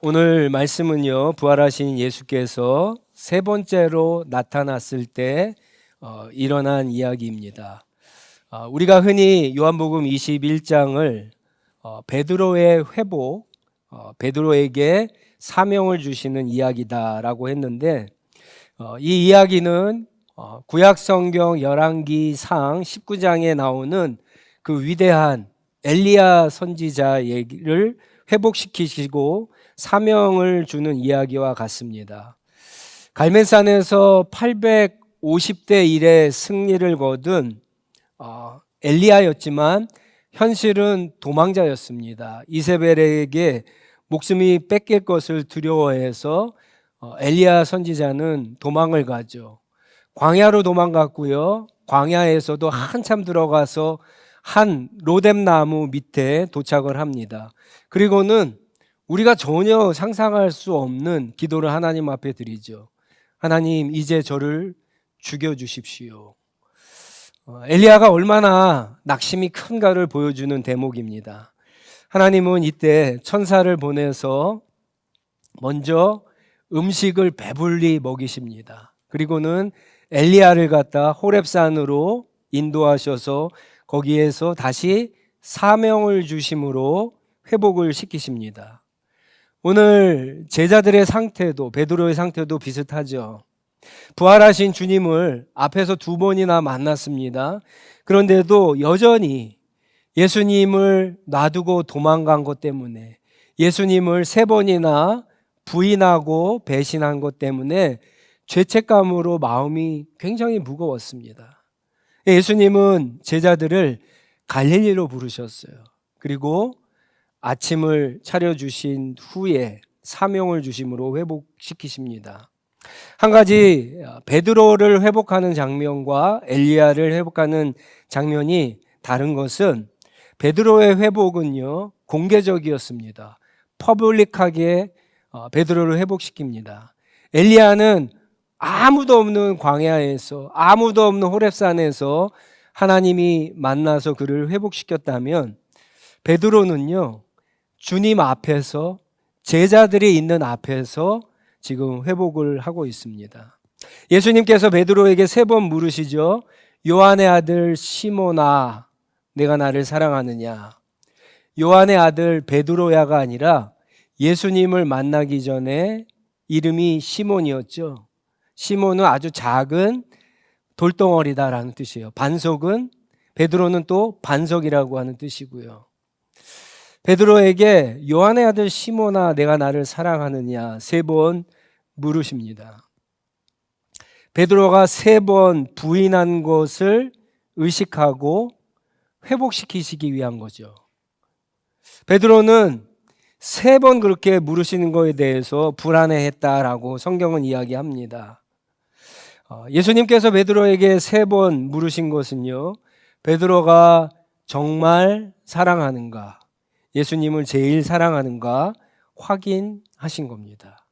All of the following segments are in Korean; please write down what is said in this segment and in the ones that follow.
오늘 말씀은요, 부활하신 예수께서 세 번째로 나타났을 때 일어난 이야기입니다. 우리가 흔히 요한복음 21장을 베드로의 회복, 베드로에게 사명을 주시는 이야기다라고 했는데, 이 이야기는 구약 성경 열왕기상 19장에 나오는 그 위대한 엘리야 선지자 얘기를 회복시키시고 사명을 주는 이야기와 같습니다. 갈멜산에서 850대 1의 승리를 거둔 엘리야였지만 현실은 도망자였습니다. 이세벨에게 목숨이 뺏길 것을 두려워해서 엘리야 선지자는 도망을 가죠. 광야로 도망갔고요. 광야에서도 한참 들어가서 한 로뎀나무 밑에 도착을 합니다. 그리고는 우리가 전혀 상상할 수 없는 기도를 하나님 앞에 드리죠. 하나님, 이제 저를 죽여주십시오. 엘리야가 얼마나 낙심이 큰가를 보여주는 대목입니다. 하나님은 이때 천사를 보내서 먼저 음식을 배불리 먹이십니다. 그리고는 엘리야를 갖다 호렙산으로 인도하셔서 거기에서 다시 사명을 주심으로 회복을 시키십니다. 오늘 제자들의 상태도, 베드로의 상태도 비슷하죠. 부활하신 주님을 앞에서 2번이나 만났습니다. 그런데도 여전히 예수님을 놔두고 도망간 것 때문에, 예수님을 3번이나 부인하고 배신한 것 때문에 죄책감으로 마음이 굉장히 무거웠습니다. 예수님은 제자들을 갈릴리로 부르셨어요. 그리고 아침을 차려주신 후에 사명을 주심으로 회복시키십니다. 한 가지, 베드로를 회복하는 장면과 엘리야를 회복하는 장면이 다른 것은, 베드로의 회복은요 공개적이었습니다. 퍼블릭하게 베드로를 회복시킵니다. 엘리야는 아무도 없는 광야에서, 아무도 없는 호렙산에서 하나님이 만나서 그를 회복시켰다면, 베드로는요 주님 앞에서, 제자들이 있는 앞에서 지금 회복을 하고 있습니다. 예수님께서 베드로에게 3번 물으시죠. 요한의 아들 시몬아, 내가 나를 사랑하느냐? 요한의 아들 베드로야가 아니라 예수님을 만나기 전에 이름이 시몬이었죠. 시몬은 아주 작은 돌덩어리다라는 뜻이에요. 반석은, 베드로는 또 반석이라고 하는 뜻이고요. 베드로에게 요한의 아들 시몬아, 내가 나를 사랑하느냐 3번 물으십니다. 베드로가 3번 부인한 것을 의식하고 회복시키시기 위한 거죠. 베드로는 3번 그렇게 물으시는 것에 대해서 불안해했다라고 성경은 이야기합니다. 예수님께서 베드로에게 3번 물으신 것은요, 베드로가 정말 사랑하는가, 예수님을 제일 사랑하는가 확인하신 겁니다.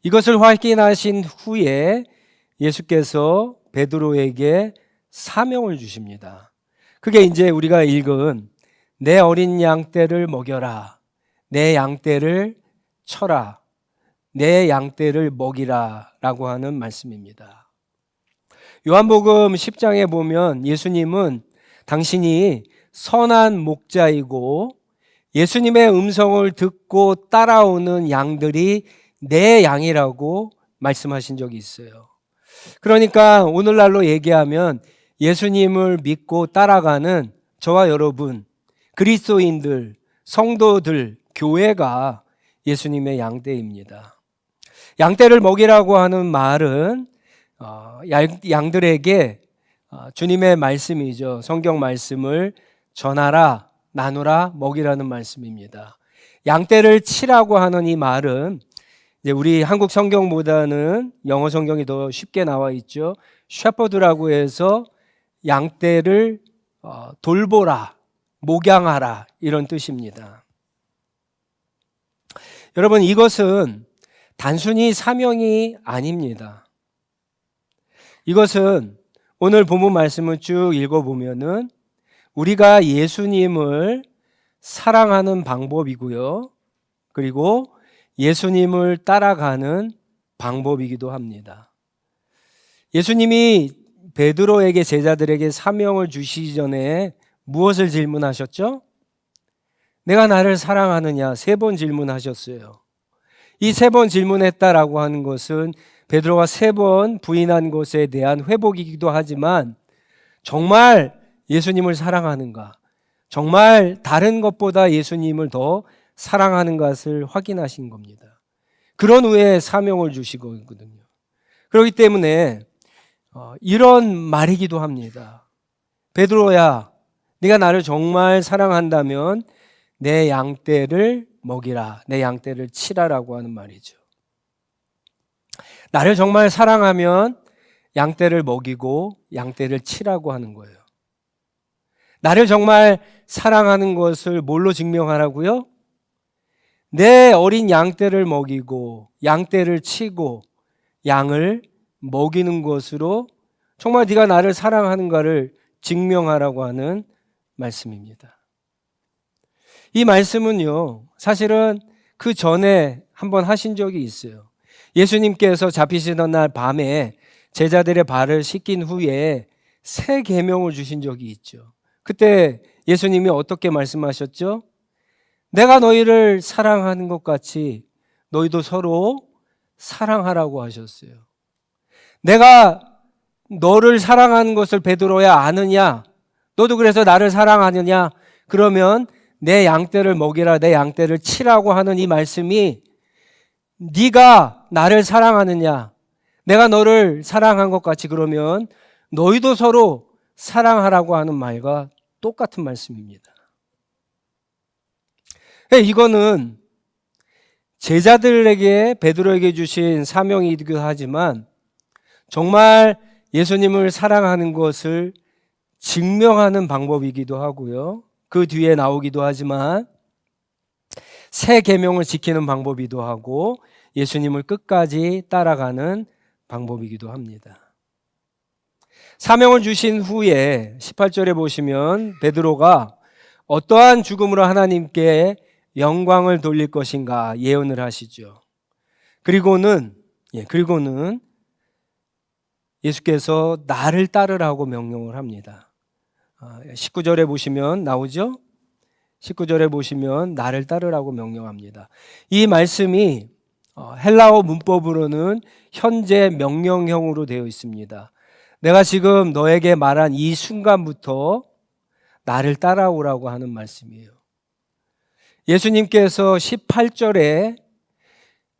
이것을 확인하신 후에 예수께서 베드로에게 사명을 주십니다. 그게 이제 우리가 읽은 내 어린 양떼를 먹여라, 내 양떼를 쳐라, 내 양떼를 먹이라 라고 하는 말씀입니다. 요한복음 10장에 보면 예수님은 당신이 선한 목자이고 예수님의 음성을 듣고 따라오는 양들이 내 양이라고 말씀하신 적이 있어요. 그러니까 오늘날로 얘기하면 예수님을 믿고 따라가는 저와 여러분, 그리스도인들, 성도들, 교회가 예수님의 양떼입니다. 양떼를 먹이라고 하는 말은 양들에게 주님의 말씀이죠. 성경 말씀을 전하라, 나누라, 먹이라는 말씀입니다. 양떼를 치라고 하는 이 말은, 이제 우리 한국 성경보다는 영어 성경이 더 쉽게 나와 있죠. 셰퍼드라고 해서 양떼를 돌보라, 목양하라, 이런 뜻입니다. 여러분, 이것은 단순히 사명이 아닙니다. 이것은 오늘 본문 말씀을 쭉 읽어보면은 우리가 예수님을 사랑하는 방법이고요. 그리고 예수님을 따라가는 방법이기도 합니다. 예수님이 베드로에게 제자들에게 사명을 주시기 전에 무엇을 질문하셨죠? 내가 나를 사랑하느냐 3번 질문하셨어요. 이 3번 질문했다라고 하는 것은 베드로가 3번 부인한 것에 대한 회복이기도 하지만 정말 예수님을 사랑하는가? 정말 다른 것보다 예수님을 더 사랑하는 것을 확인하신 겁니다. 그런 후에 사명을 주시거든요. 그렇기 때문에 이런 말이기도 합니다. 베드로야, 네가 나를 정말 사랑한다면 내 양떼를 먹이라, 내 양떼를 치라라고 하는 말이죠. 나를 정말 사랑하면 양떼를 먹이고 양떼를 치라고 하는 거예요. 나를 정말 사랑하는 것을 뭘로 증명하라고요? 내 어린 양떼를 먹이고 양떼를 치고 양을 먹이는 것으로 정말 네가 나를 사랑하는가를 증명하라고 하는 말씀입니다. 이 말씀은요, 사실은 그 전에 한번 하신 적이 있어요. 예수님께서 잡히시던 날 밤에 제자들의 발을 씻긴 후에 새 계명을 주신 적이 있죠. 그때 예수님이 어떻게 말씀하셨죠? 내가 너희를 사랑하는 것 같이 너희도 서로 사랑하라고 하셨어요. 내가 너를 사랑하는 것을 베드로야 아느냐? 너도 그래서 나를 사랑하느냐? 그러면 내 양떼를 먹이라, 내 양떼를 치라고 하는 이 말씀이 네가 나를 사랑하느냐? 내가 너를 사랑한 것 같이 그러면 너희도 서로 사랑하라고 하는 말과 똑같은 말씀입니다. 이거는 제자들에게 베드로에게 주신 사명이기도 하지만 정말 예수님을 사랑하는 것을 증명하는 방법이기도 하고요. 그 뒤에 나오기도 하지만 새 계명을 지키는 방법이기도 하고 예수님을 끝까지 따라가는 방법이기도 합니다. 사명을 주신 후에 18절에 보시면 베드로가 어떠한 죽음으로 하나님께 영광을 돌릴 것인가 예언을 하시죠. 그리고는 예수께서 나를 따르라고 명령을 합니다. 19절에 보시면 나오죠? 19절에 보시면 나를 따르라고 명령합니다. 이 말씀이 헬라어 문법으로는 현재 명령형으로 되어 있습니다. 내가 지금 너에게 말한 이 순간부터 나를 따라오라고 하는 말씀이에요. 예수님께서 18절에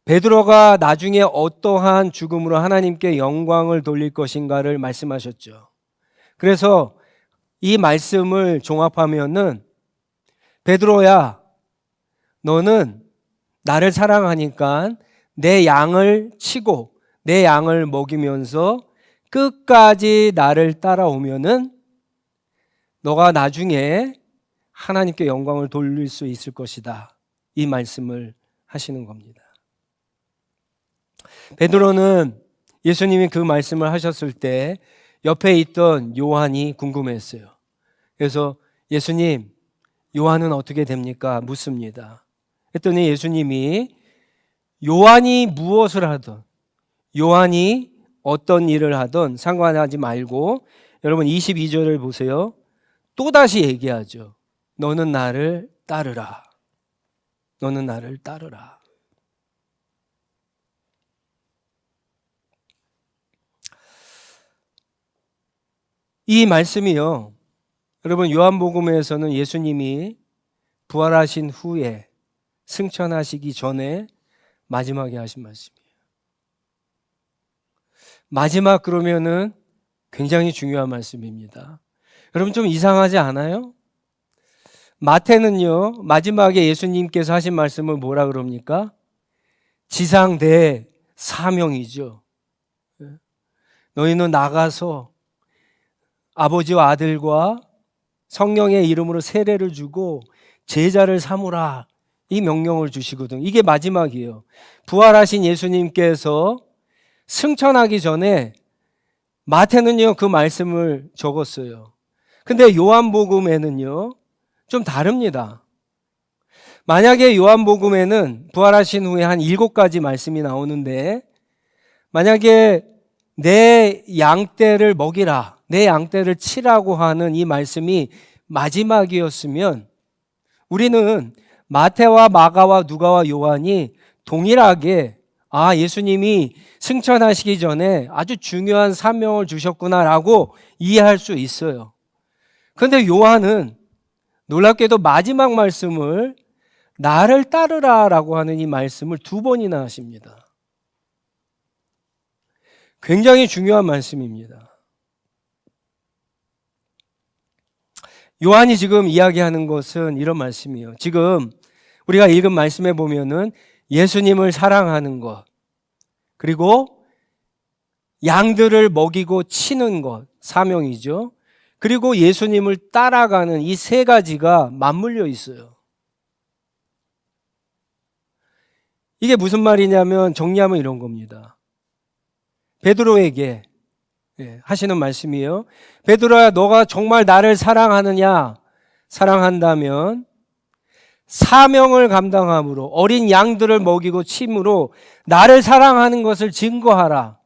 베드로가 나중에 어떠한 죽음으로 하나님께 영광을 돌릴 것인가를 말씀하셨죠. 그래서 이 말씀을 종합하면은 베드로야, 너는 나를 사랑하니까 내 양을 치고 내 양을 먹이면서 끝까지 나를 따라오면은 너가 나중에 하나님께 영광을 돌릴 수 있을 것이다. 이 말씀을 하시는 겁니다. 베드로는 예수님이 그 말씀을 하셨을 때 옆에 있던 요한이 궁금했어요. 그래서 예수님, 요한은 어떻게 됩니까? 묻습니다. 했더니 예수님이 요한이 무엇을 하든, 요한이 어떤 일을 하든 상관하지 말고 여러분 22절을 보세요. 또다시 얘기하죠. 너는 나를 따르라. 너는 나를 따르라. 이 말씀이요. 여러분 요한복음에서는 예수님이 부활하신 후에 승천하시기 전에 마지막에 하신 말씀이에요. 마지막 그러면은 굉장히 중요한 말씀입니다. 여러분 좀 이상하지 않아요? 마태는요, 마지막에 예수님께서 하신 말씀을 뭐라 그럽니까? 지상대 사명이죠. 너희는 나가서 아버지와 아들과 성령의 이름으로 세례를 주고 제자를 삼으라. 이 명령을 주시거든. 이게 마지막이에요. 부활하신 예수님께서 승천하기 전에 마태는요, 그 말씀을 적었어요. 근데 요한복음에는요, 좀 다릅니다. 만약에 요한복음에는 부활하신 후에 한 7가지 말씀이 나오는데, 만약에 내 양떼를 먹이라, 내 양떼를 치라고 하는 이 말씀이 마지막이었으면 우리는 마태와 마가와 누가와 요한이 동일하게 예수님이 승천하시기 전에 아주 중요한 사명을 주셨구나라고 이해할 수 있어요. 그런데 요한은 놀랍게도 마지막 말씀을 나를 따르라라고 하는 이 말씀을 2번이나 하십니다. 굉장히 중요한 말씀입니다. 요한이 지금 이야기하는 것은 이런 말씀이에요. 지금 우리가 읽은 말씀에 보면은 예수님을 사랑하는 것, 그리고 양들을 먹이고 치는 것, 사명이죠. 그리고 예수님을 따라가는 이 3가지가 맞물려 있어요. 이게 무슨 말이냐면 정리하면 이런 겁니다. 베드로에게 하시는 말씀이에요. 베드로야, 너가 정말 나를 사랑하느냐? 사랑한다면 사명을 감당함으로, 어린 양들을 먹이고 침으로 나를 사랑하는 것을 증거하라.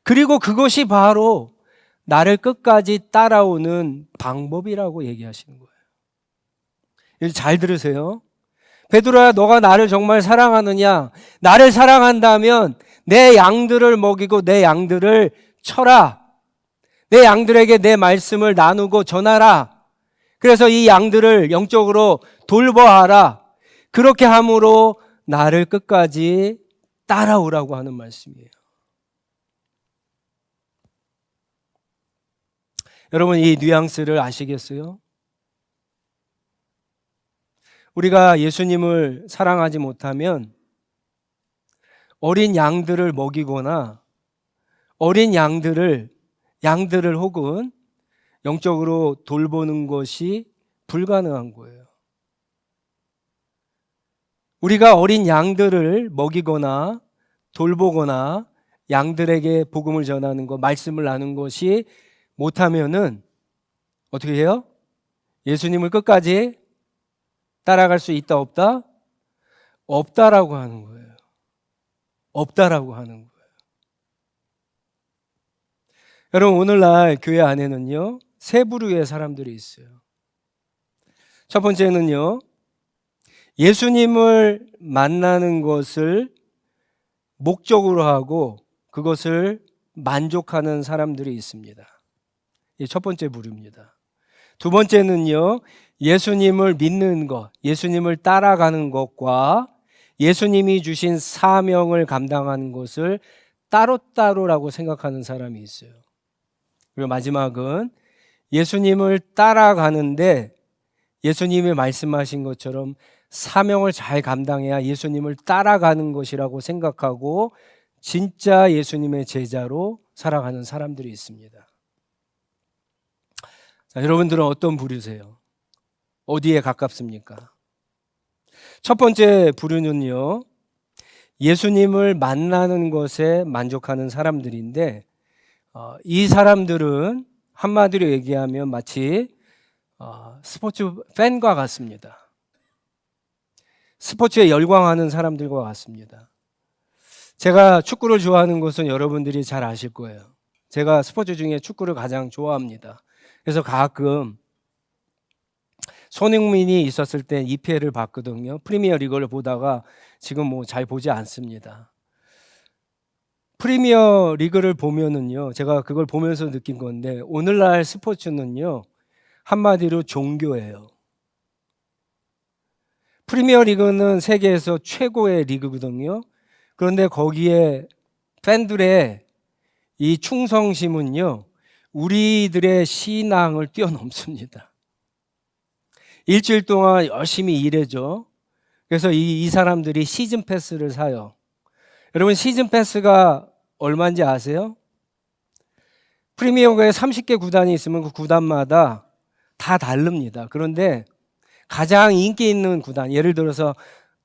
그리고 그것이 바로 나를 끝까지 따라오는 방법이라고 얘기하시는 거예요. 잘 들으세요. 베드로야, 너가 나를 정말 사랑하느냐? 나를 사랑한다면 내 양들을 먹이고 내 양들을 쳐라. 내 양들에게 내 말씀을 나누고 전하라. 그래서 이 양들을 영적으로 돌보아라. 그렇게 함으로 나를 끝까지 따라오라고 하는 말씀이에요. 여러분, 이 뉘앙스를 아시겠어요? 우리가 예수님을 사랑하지 못하면 어린 양들을 먹이거나 어린 양들을 혹은 영적으로 돌보는 것이 불가능한 거예요. 우리가 어린 양들을 먹이거나 돌보거나 양들에게 복음을 전하는 것, 말씀을 나누는 것이 못하면은 어떻게 해요? 예수님을 끝까지 따라갈 수 있다, 없다? 없다라고 하는 거예요. 없다라고 하는 거예요. 여러분, 오늘날 교회 안에는요, 3부류의 사람들이 있어요. 첫 번째는요, 예수님을 만나는 것을 목적으로 하고 그것을 만족하는 사람들이 있습니다. 이 첫 번째 부류입니다. 두 번째는요, 예수님을 믿는 것, 예수님을 따라가는 것과 예수님이 주신 사명을 감당하는 것을 따로따로라고 생각하는 사람이 있어요. 그리고 마지막은 예수님을 따라가는데 예수님이 말씀하신 것처럼 사명을 잘 감당해야 예수님을 따라가는 것이라고 생각하고 진짜 예수님의 제자로 살아가는 사람들이 있습니다. 자, 여러분들은 어떤 부류세요? 어디에 가깝습니까? 첫 번째 부류는요, 예수님을 만나는 것에 만족하는 사람들인데, 이 사람들은 한마디로 얘기하면 마치 스포츠 팬과 같습니다. 스포츠에 열광하는 사람들과 같습니다. 제가 축구를 좋아하는 것은 여러분들이 잘 아실 거예요. 제가 스포츠 중에 축구를 가장 좋아합니다. 그래서 가끔 손흥민이 있었을 때 EPL을 봤거든요. 프리미어 리그를 보다가 지금 뭐 잘 보지 않습니다. 프리미어 리그를 보면은요, 제가 그걸 보면서 느낀 건데, 오늘날 스포츠는요, 한마디로 종교예요. 프리미어 리그는 세계에서 최고의 리그거든요. 그런데 거기에 팬들의 이 충성심은요, 우리들의 신앙을 뛰어넘습니다. 일주일 동안 열심히 일해죠. 그래서 이 사람들이 시즌 패스를 사요. 여러분, 시즌 패스가 얼마인지 아세요? 프리미어리그에 30개 구단이 있으면 그 구단마다 다 다릅니다. 그런데 가장 인기 있는 구단, 예를 들어서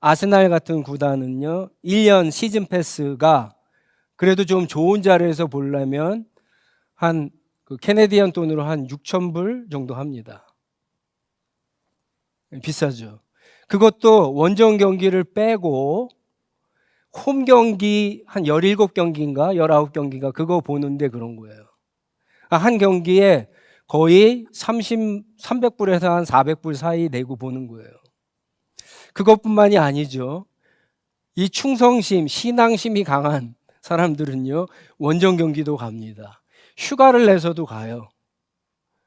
아스날 같은 구단은요, 1년 시즌 패스가 그래도 좀 좋은 자리에서 보려면 한 캐네디언 돈으로 한 6,000불 정도 합니다. 비싸죠. 그것도 원정 경기를 빼고 홈 경기 한 17경기인가 19경기인가 그거 보는데 그런 거예요. 한 경기에 거의 300불에서 한 400불 사이 내고 보는 거예요. 그것뿐만이 아니죠. 이 충성심, 신앙심이 강한 사람들은요, 원정 경기도 갑니다. 휴가를 내서도 가요.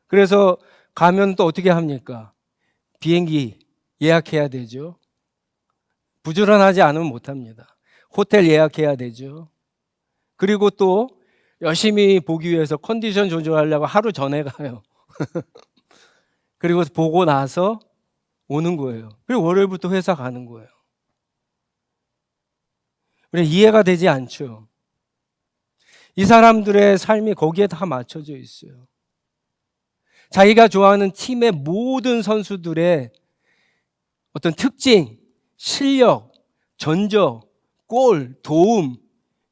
그래서 가면 또 어떻게 합니까? 비행기 예약해야 되죠. 부지런하지 않으면 못 합니다. 호텔 예약해야 되죠. 그리고 또 열심히 보기 위해서 컨디션 조절하려고 하루 전에 가요. 그리고 보고 나서 오는 거예요. 그리고 월요일부터 회사 가는 거예요. 그래, 이해가 되지 않죠. 이 사람들의 삶이 거기에 다 맞춰져 있어요. 자기가 좋아하는 팀의 모든 선수들의 어떤 특징, 실력, 전적, 골, 도움,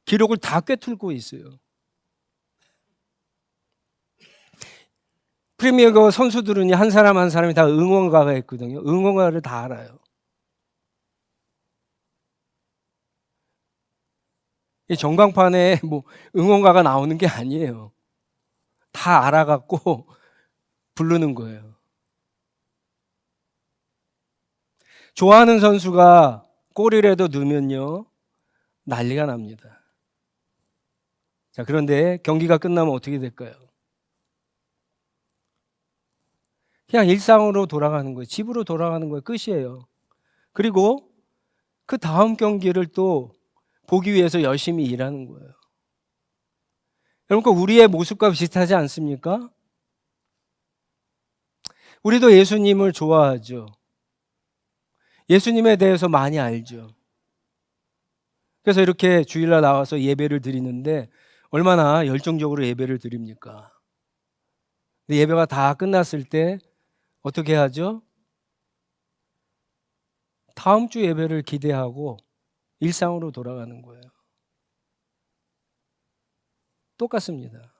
기록을 다 꿰뚫고 있어요. 프리미어리그 선수들은 한 사람 한 사람이 다 응원가가 있거든요. 응원가를 다 알아요. 이 전광판에 뭐 응원가가 나오는 게 아니에요. 다 알아갖고 부르는 거예요. 좋아하는 선수가 골이라도 넣으면요, 난리가 납니다. 자, 그런데 경기가 끝나면 어떻게 될까요? 그냥 일상으로 돌아가는 거예요. 집으로 돌아가는 거예요. 끝이에요. 그리고 그 다음 경기를 또 보기 위해서 열심히 일하는 거예요. 여러분, 우리의 모습과 비슷하지 않습니까? 우리도 예수님을 좋아하죠. 예수님에 대해서 많이 알죠. 그래서 이렇게 주일날 나와서 예배를 드리는데 얼마나 열정적으로 예배를 드립니까? 근데 예배가 다 끝났을 때 어떻게 하죠? 다음 주 예배를 기대하고 일상으로 돌아가는 거예요. 똑같습니다.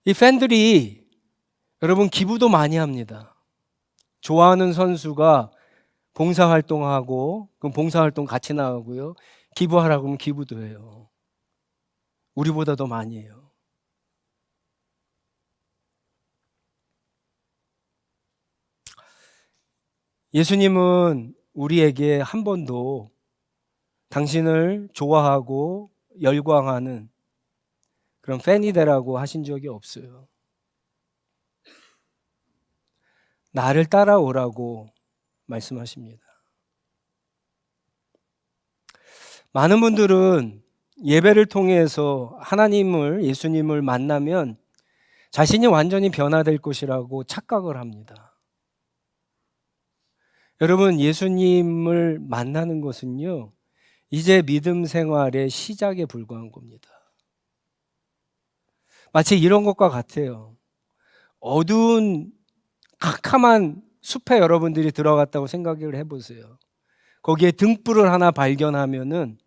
이 팬들이 여러분 기부도 많이 합니다. 좋아하는 선수가 봉사활동하고 그럼 봉사활동 같이 나가고요. 기부하라고 하면 기부도 해요. 우리보다 더 많이 해요. 예수님은 우리에게 한 번도 당신을 좋아하고 열광하는 그런 팬이 되라고 하신 적이 없어요. 나를 따라오라고 말씀하십니다. 많은 분들은 예배를 통해서 하나님을, 예수님을 만나면 자신이 완전히 변화될 것이라고 착각을 합니다. 여러분, 예수님을 만나는 것은요, 이제 믿음 생활의 시작에 불과한 겁니다. 마치 이런 것과 같아요. 어두운 캄캄한 숲에 여러분들이 들어갔다고 생각을 해보세요. 거기에 등불을 하나 발견하면은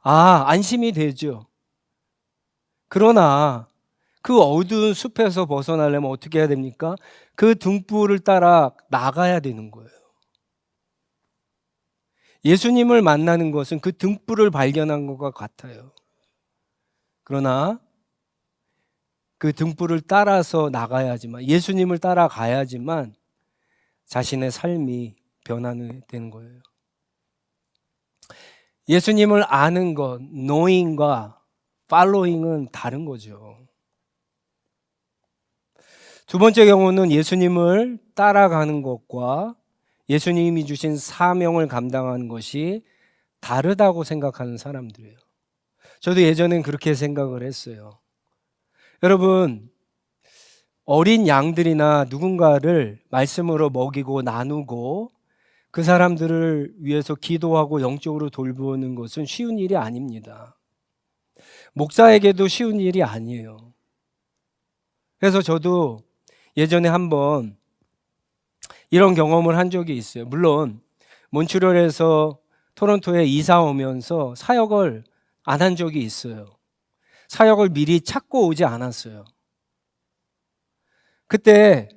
안심이 되죠. 그러나 그 어두운 숲에서 벗어나려면 어떻게 해야 됩니까? 그 등불을 따라 나가야 되는 거예요. 예수님을 만나는 것은 그 등불을 발견한 것과 같아요. 그러나 그 등불을 따라서 나가야지만, 예수님을 따라가야지만 자신의 삶이 변화되는 거예요. 예수님을 아는 것, knowing과 following은 다른 거죠. 두 번째 경우는 예수님을 따라가는 것과 예수님이 주신 사명을 감당하는 것이 다르다고 생각하는 사람들이에요. 저도 예전엔 그렇게 생각을 했어요. 여러분, 어린 양들이나 누군가를 말씀으로 먹이고 나누고 그 사람들을 위해서 기도하고 영적으로 돌보는 것은 쉬운 일이 아닙니다. 목사에게도 쉬운 일이 아니에요. 그래서 저도 예전에 한번 이런 경험을 한 적이 있어요. 물론 몬트리올에서 토론토에 이사 오면서 사역을 안 한 적이 있어요. 사역을 미리 찾고 오지 않았어요. 그때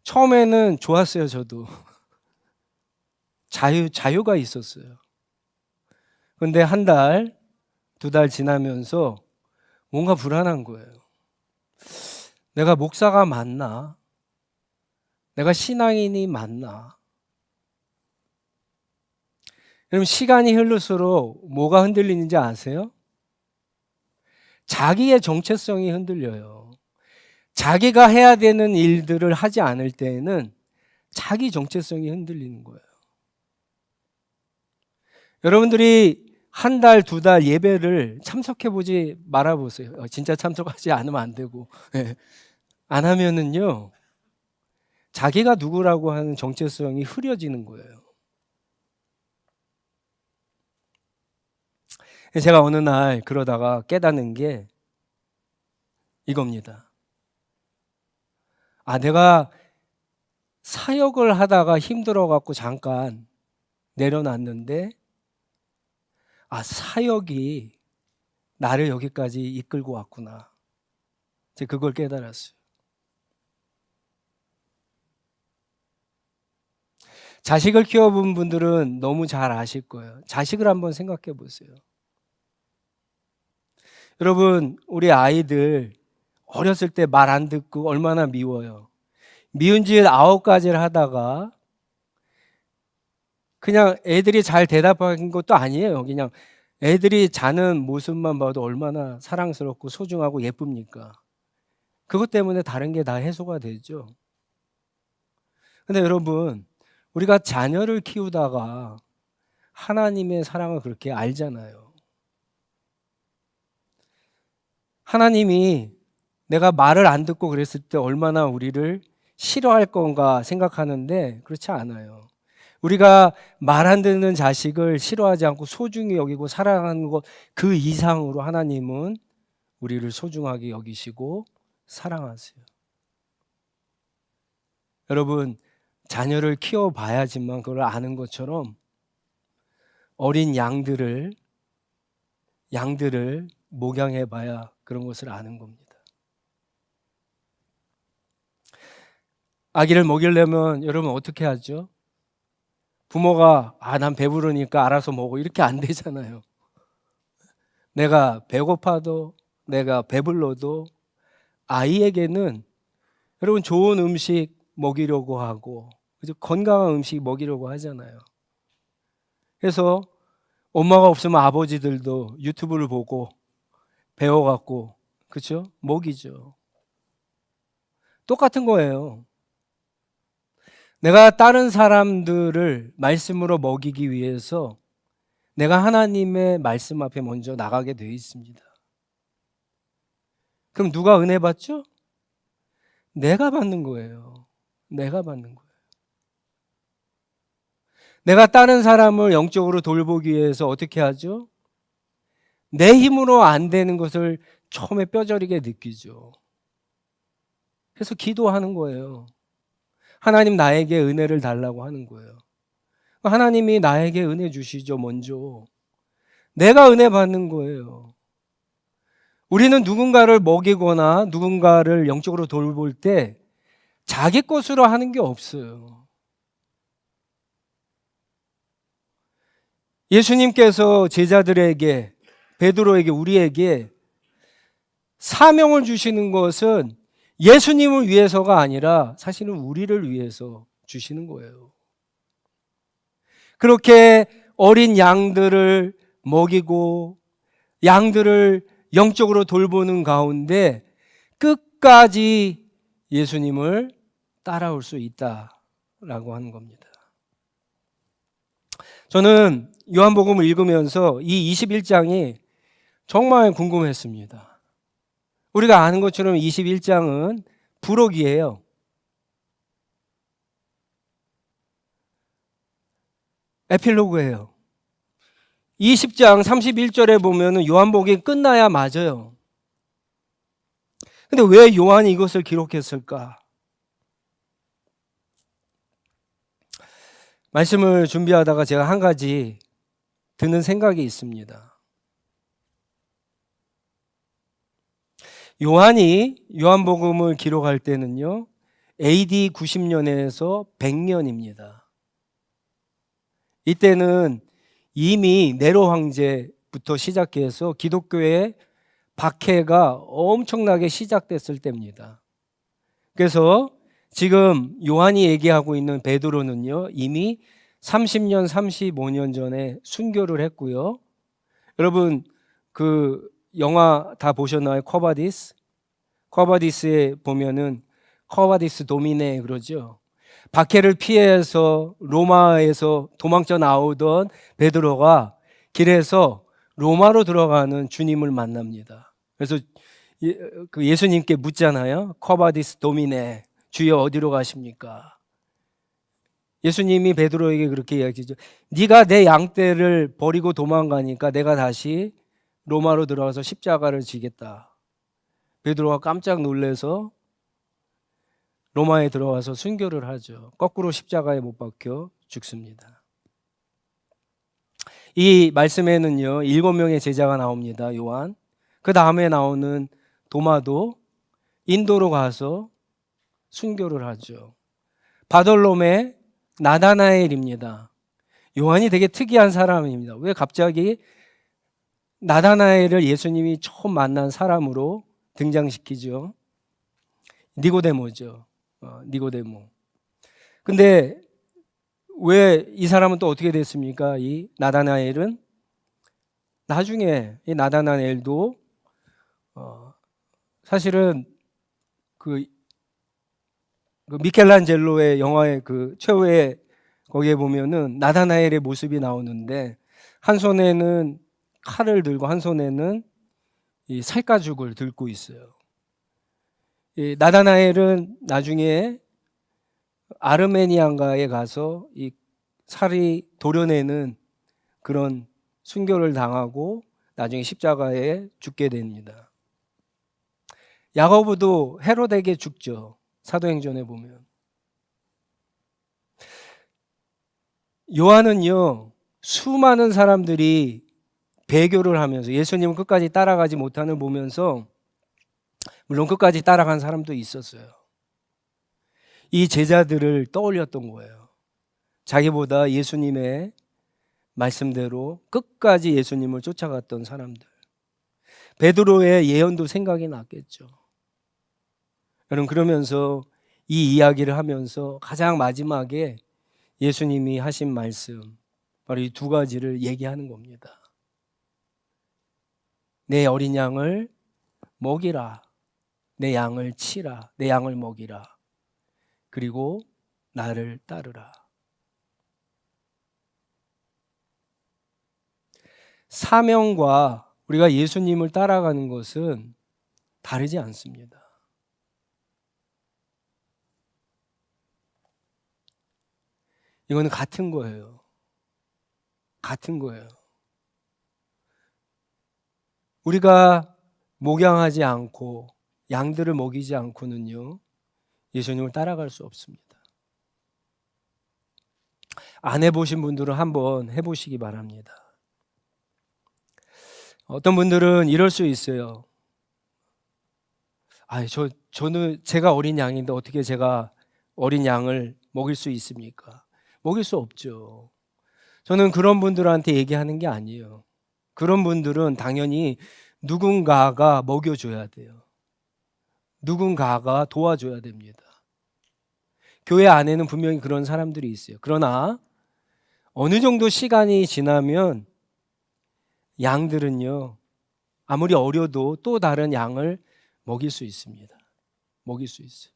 처음에는 좋았어요, 저도. 자유가 있었어요. 근데 한 달, 두 달 지나면서 뭔가 불안한 거예요. 내가 목사가 맞나? 내가 신앙인이 맞나? 여러분, 시간이 흐를수록 뭐가 흔들리는지 아세요? 자기의 정체성이 흔들려요. 자기가 해야 되는 일들을 하지 않을 때에는 자기 정체성이 흔들리는 거예요. 여러분들이 한 달, 두 달 예배를 참석해보지 말아보세요. 진짜 참석하지 않으면 안 되고. 안 하면은요, 자기가 누구라고 하는 정체성이 흐려지는 거예요. 제가 어느 날 그러다가 깨닫는 게 이겁니다. 내가 사역을 하다가 힘들어갖고 잠깐 내려놨는데, 사역이 나를 여기까지 이끌고 왔구나. 제가 그걸 깨달았어요. 자식을 키워본 분들은 너무 잘 아실 거예요. 자식을 한번 생각해 보세요. 여러분, 우리 아이들 어렸을 때 말 안 듣고 얼마나 미워요. 미운 짓 9가지를 하다가 그냥 애들이 잘 대답한 것도 아니에요. 그냥 애들이 자는 모습만 봐도 얼마나 사랑스럽고 소중하고 예쁩니까? 그것 때문에 다른 게 다 해소가 되죠. 근데 여러분, 우리가 자녀를 키우다가 하나님의 사랑을 그렇게 알잖아요. 하나님이 내가 말을 안 듣고 그랬을 때 얼마나 우리를 싫어할 건가 생각하는데 그렇지 않아요. 우리가 말 안 듣는 자식을 싫어하지 않고 소중히 여기고 사랑하는 것 그 이상으로 하나님은 우리를 소중하게 여기시고 사랑하세요. 여러분, 자녀를 키워봐야지만 그걸 아는 것처럼 어린 양들을 목양해봐야 그런 것을 아는 겁니다. 아기를 먹이려면 여러분 어떻게 하죠? 부모가 난 배부르니까 알아서 먹어 이렇게 안 되잖아요. 내가 배고파도 내가 배불러도 아이에게는 여러분 좋은 음식 먹이려고 하고 그죠? 건강한 음식 먹이려고 하잖아요. 그래서 엄마가 없으면 아버지들도 유튜브를 보고 배워갖고 그렇죠? 먹이죠. 똑같은 거예요. 내가 다른 사람들을 말씀으로 먹이기 위해서 내가 하나님의 말씀 앞에 먼저 나가게 되어 있습니다. 그럼 누가 은혜 받죠? 내가 받는 거예요. 내가 받는 거예요. 내가 다른 사람을 영적으로 돌보기 위해서 어떻게 하죠? 내 힘으로 안 되는 것을 처음에 뼈저리게 느끼죠. 그래서 기도하는 거예요. 하나님 나에게 은혜를 달라고 하는 거예요. 하나님이 나에게 은혜 주시죠, 먼저. 내가 은혜 받는 거예요. 우리는 누군가를 먹이거나 누군가를 영적으로 돌볼 때 자기 것으로 하는 게 없어요. 예수님께서 제자들에게, 베드로에게, 우리에게 사명을 주시는 것은 예수님을 위해서가 아니라 사실은 우리를 위해서 주시는 거예요. 그렇게 어린 양들을 먹이고 양들을 영적으로 돌보는 가운데 끝까지 예수님을 따라올 수 있다라고 하는 겁니다. 저는 요한복음을 읽으면서 이 21장이 정말 궁금했습니다. 우리가 아는 것처럼 21장은 부록이에요. 에필로그예요. 20장 31절에 보면 요한복음이 끝나야 맞아요. 근데 왜 요한이 이것을 기록했을까? 말씀을 준비하다가 제가 한 가지 드는 생각이 있습니다. 요한이 요한복음을 기록할 때는요, AD 90년에서 100년입니다. 이때는 이미 네로 황제부터 시작해서 기독교의 박해가 엄청나게 시작됐을 때입니다. 그래서 지금 요한이 얘기하고 있는 베드로는요, 이미 30년, 35년 전에 순교를 했고요. 여러분, 그 영화 다 보셨나요? 쿼바디스? 쿼바디스에 보면은 쿼바디스 도미네 그러죠. 박해를 피해서 로마에서 도망쳐 나오던 베드로가 길에서 로마로 들어가는 주님을 만납니다. 그래서 그 예수님께 묻잖아요. 쿼바디스 도미네, 주여 어디로 가십니까? 예수님이 베드로에게 그렇게 이야기하죠. 네가 내 양떼를 버리고 도망가니까 내가 다시 로마로 들어가서 십자가를 지겠다. 베드로가 깜짝 놀라서 로마에 들어와서 순교를 하죠. 거꾸로 십자가에 못 박혀 죽습니다. 이 말씀에는요, 7명의 제자가 나옵니다. 요한. 그 다음에 나오는 도마도 인도로 가서 순교를 하죠. 바돌롬의 나다나엘입니다. 요한이 되게 특이한 사람입니다. 왜 갑자기 나다나엘을 예수님이 처음 만난 사람으로 등장시키죠? 니고데모죠. 니고데모. 근데 왜 이 사람은 또 어떻게 됐습니까? 이 나다나엘은 나중에 이 나다나엘도 사실은 그 미켈란젤로의 영화의 그 최후의 거기에 보면은 나다나엘의 모습이 나오는데 한 손에는 칼을 들고 한 손에는 이 살가죽을 들고 있어요. 이 나다나엘은 나중에 아르메니아인가에 가서 이 살이 도려내는 그런 순교를 당하고 나중에 십자가에 죽게 됩니다. 야고보도 헤롯에게 죽죠. 사도행전에 보면. 요한은요, 수많은 사람들이 배교를 하면서 예수님을 끝까지 따라가지 못하는 보면서 물론 끝까지 따라간 사람도 있었어요. 이 제자들을 떠올렸던 거예요. 자기보다 예수님의 말씀대로 끝까지 예수님을 쫓아갔던 사람들. 베드로의 예언도 생각이 났겠죠. 여러분, 그러면서 이 이야기를 하면서 가장 마지막에 예수님이 하신 말씀, 바로 이 두 가지를 얘기하는 겁니다. 내 어린 양을 먹이라. 내 양을 치라. 내 양을 먹이라. 그리고 나를 따르라. 사명과 우리가 예수님을 따라가는 것은 다르지 않습니다. 이거는 같은 거예요. 같은 거예요. 우리가 목양하지 않고 양들을 먹이지 않고는요, 예수님을 따라갈 수 없습니다. 안 해보신 분들은 한번 해보시기 바랍니다. 어떤 분들은 이럴 수 있어요. 저는 제가 어린 양인데 어떻게 제가 어린 양을 먹일 수 있습니까? 먹일 수 없죠. 저는 그런 분들한테 얘기하는 게 아니에요. 그런 분들은 당연히 누군가가 먹여줘야 돼요. 누군가가 도와줘야 됩니다. 교회 안에는 분명히 그런 사람들이 있어요. 그러나 어느 정도 시간이 지나면 양들은요, 아무리 어려도 또 다른 양을 먹일 수 있습니다. 먹일 수 있어요.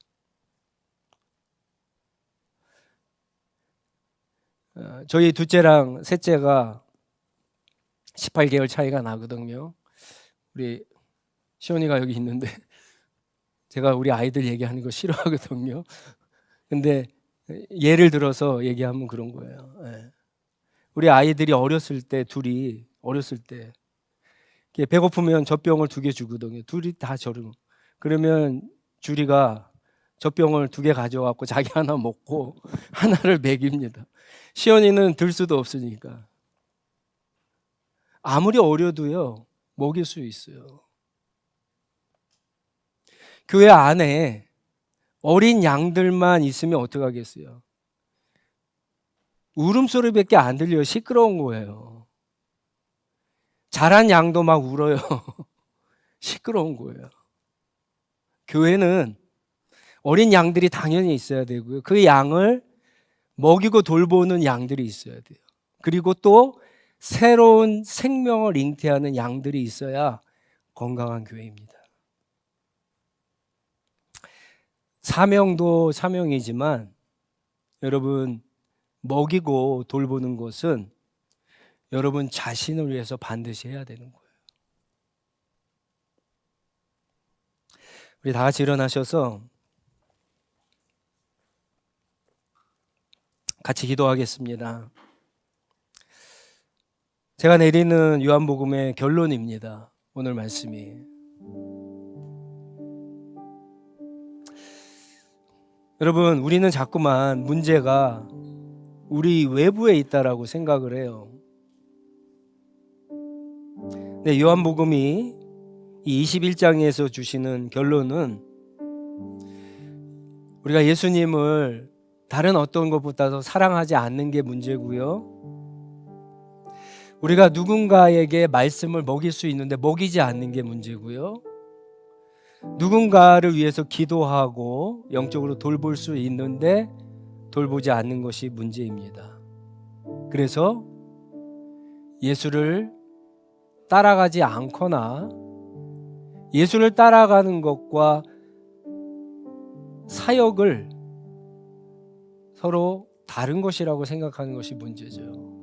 저희 둘째랑 셋째가 18개월 차이가 나거든요. 우리 시온이가 여기 있는데 제가 우리 아이들 얘기하는 거 싫어하거든요. 근데 예를 들어서 얘기하면 그런 거예요. 우리 아이들이 어렸을 때 둘이 어렸을 때 배고프면 젖병을 2개 주거든요. 둘이 다 저르고. 그러면 주리가 젖병을 2개 가져와갖고 자기 하나 먹고 하나를 먹입니다. 시연이는 들 수도 없으니까. 아무리 어려도요, 먹일 수 있어요. 교회 안에 어린 양들만 있으면 어떡하겠어요? 울음소리밖에 안 들려요. 시끄러운 거예요. 자란 양도 막 울어요. 시끄러운 거예요. 교회는 어린 양들이 당연히 있어야 되고요. 그 양을 먹이고 돌보는 양들이 있어야 돼요. 그리고 또 새로운 생명을 잉태하는 양들이 있어야 건강한 교회입니다. 사명도 사명이지만 여러분, 먹이고 돌보는 것은 여러분 자신을 위해서 반드시 해야 되는 거예요. 우리 다 같이 일어나셔서 같이 기도하겠습니다. 제가 내리는 요한복음의 결론입니다. 오늘 말씀이. 여러분, 우리는 자꾸만 문제가 우리 외부에 있다라고 생각을 해요. 네, 요한복음이 이 21장에서 주시는 결론은 우리가 예수님을 다른 어떤 것보다도 사랑하지 않는 게 문제고요. 우리가 누군가에게 말씀을 먹일 수 있는데 먹이지 않는 게 문제고요. 누군가를 위해서 기도하고 영적으로 돌볼 수 있는데 돌보지 않는 것이 문제입니다. 그래서 예수를 따라가지 않거나 예수를 따라가는 것과 사역을 서로 다른 것이라고 생각하는 것이 문제죠.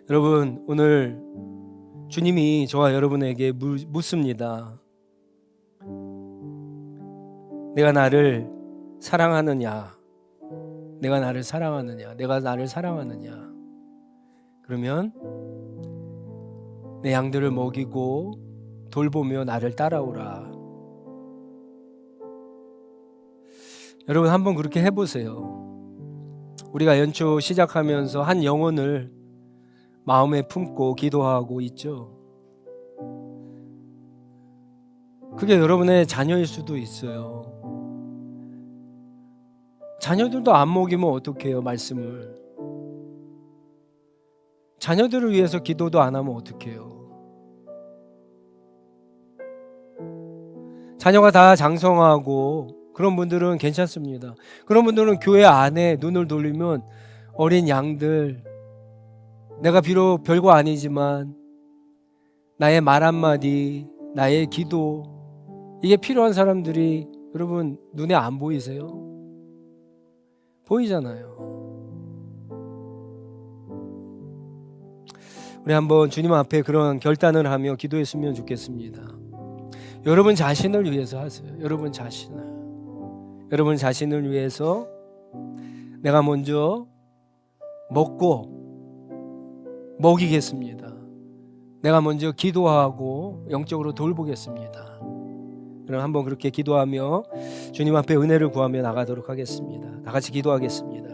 여러분, 오늘 주님이 저와 여러분에게 묻습니다. 내가 나를 사랑하느냐? 내가 나를 사랑하느냐? 내가 나를 사랑하느냐? 그러면 내 양들을 먹이고 돌보며 나를 따라오라. 여러분, 한번 그렇게 해보세요. 우리가 연초 시작하면서 한 영혼을 마음에 품고 기도하고 있죠. 그게 여러분의 자녀일 수도 있어요. 자녀들도 안 먹이면 어떡해요, 말씀을. 자녀들을 위해서 기도도 안 하면 어떡해요. 자녀가 다 장성하고 그런 분들은 괜찮습니다. 그런 분들은 교회 안에 눈을 돌리면 어린 양들, 내가 비록 별거 아니지만 나의 말 한마디, 나의 기도, 이게 필요한 사람들이 여러분 눈에 안 보이세요? 보이잖아요. 우리 한번 주님 앞에 그런 결단을 하며 기도했으면 좋겠습니다. 여러분 자신을 위해서 하세요. 여러분 자신을 위해서 내가 먼저 먹고 먹이겠습니다. 내가 먼저 기도하고 영적으로 돌보겠습니다. 그럼 한번 그렇게 기도하며 주님 앞에 은혜를 구하며 나가도록 하겠습니다. 다 같이 기도하겠습니다.